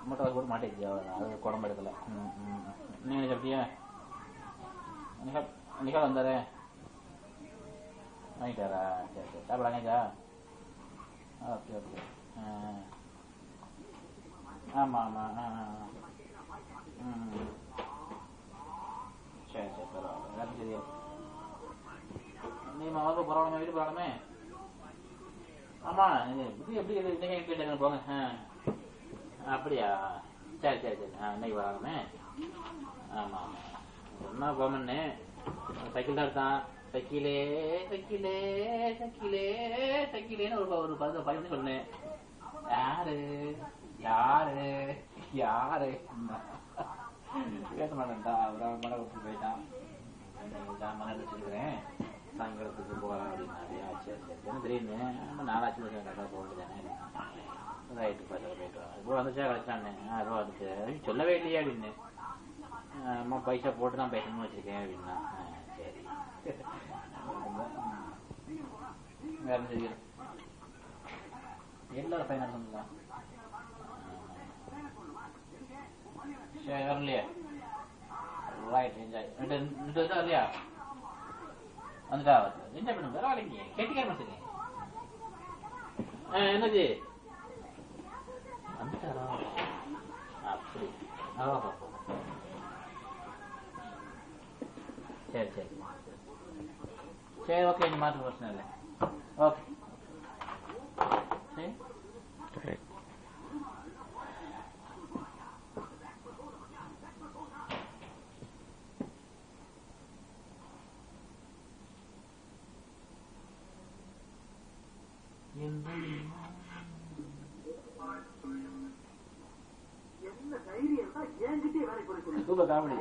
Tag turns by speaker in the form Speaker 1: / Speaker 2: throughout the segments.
Speaker 1: முட்டை போட்டு மாட்டேங்குது, அது குழம்பு எடுக்கல. நீங்க சாப்பிட்டியா? நிகால் வந்தாரு வாங்கிட்டாரா? சரி சரி, சாப்பிடாங்கக்கா. Okay okay. ஆமா ஆமா. சரி சரி, பரவாயில்ல, எல்லாரும் சரியா. நீ மாவுக்கு பரவாயில்ல, வீட்டு போகலாமே. ஆமா, இது எப்படி இன்னைக்கு கேட்டாங்க போங்க. அப்படியா? சரி சரி சரி, இன்னைக்கு வராமே. ஆமா ஆமா, ஒன்னா போமன்னு சைக்கிள் தான் எடுத்தான். சைக்கிளே சைக்கிளே சைக்கிளே சைக்கிளேன்னு ஒரு 10 மணி சொன்னேன். யாரு யாரு யாரு பேச மாட்டேன்டா. அப்புறம் மழை விட்டு போயிட்டான். மணல் வச்சுருக்கிறேன், சாயங்காலத்துக்கு போகலாம் அப்படின்னாரு. சரி சரி, திடீர்னு நாளாச்சு கரெக்டாக போகல தானே. ரைட்டு, பார்த்து போயிட்டு வரேன். இப்போ வந்துச்சா கழிச்சானே. ரூபா வந்துச்சு சொல்லவே இல்லையா அப்படின்னு. அம்மா பைசா போட்டு தான் பேசணும்னு வச்சிருக்கேன் அப்படின்னா. சரி, வேற தெரியும். எல்லாரும் ஃபைனல் பண்ணலாம். சரி, வரலையா? Right, enjoy. ரெண்டு வருஷம் வரலையா? வந்துட்டா என்ஜாய் பண்ணுங்க, பரவாயில்லைங்க. கெட்டிக்கார மனுஷங்க. என்னது வந்துட்டாரா? அப்படி. சரி சரி சரி, ஓகே, நீ மாற்ற பிரச்சனை இல்லை. ஓகே சரி.
Speaker 2: என்ன தைரியம் தான் என்கிட்டே வேலை கொடுக்கணும்.
Speaker 1: Super comedy.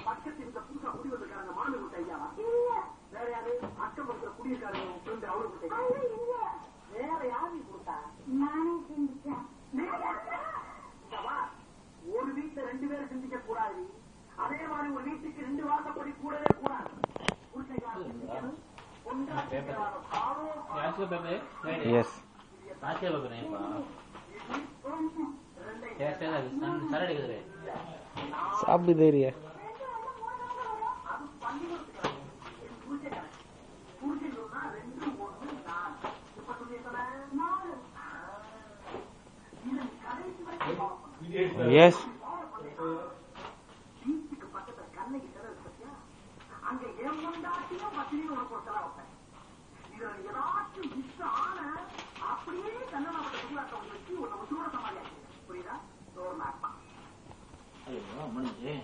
Speaker 2: பக்கத்தில் இந்த புதுசா குடி வந்திருக்காங்க மாமி குட்டை ஐயாவா? வேற யாரு? அக்கம் பக்கத்துல குடியிருக்காரு ஃப்ரெண்ட் அவரு குட்டை. வேற யாரு கொடுத்தா?
Speaker 3: நானே செஞ்சுட்டேன்.
Speaker 2: ஒரு வீட்டுல 2 பேரும் சிந்திக்க கூடாது. அதே மாதிரி ஒரு வீட்டுக்கு 2 வாசப்படி கூடவே கூடாது.
Speaker 4: साहब भी दे रही है. Yes.
Speaker 2: அங்க ஏமாண்டாட்டியும் பத்திரின்னு ஒரு பொருத்தலாம் வைப்பேன். இதுல ஏதாச்சும் மிஸ் ஆன அப்படியே கண்ணனாப்பட்ட புதியாக்க வச்சு ஒரு உசுரோட சமாளியாச்சு. புரியுதா? ஒரு மேப்பா.
Speaker 1: ஐயோ முடிஞ்சு.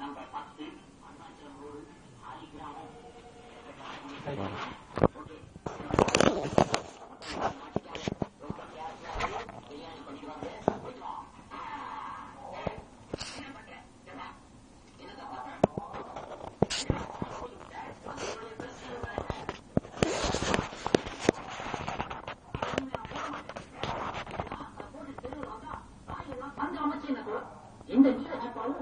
Speaker 2: Number 10 Arunachalam road Aligramam. இந்த நீல ஜிப்பாவும்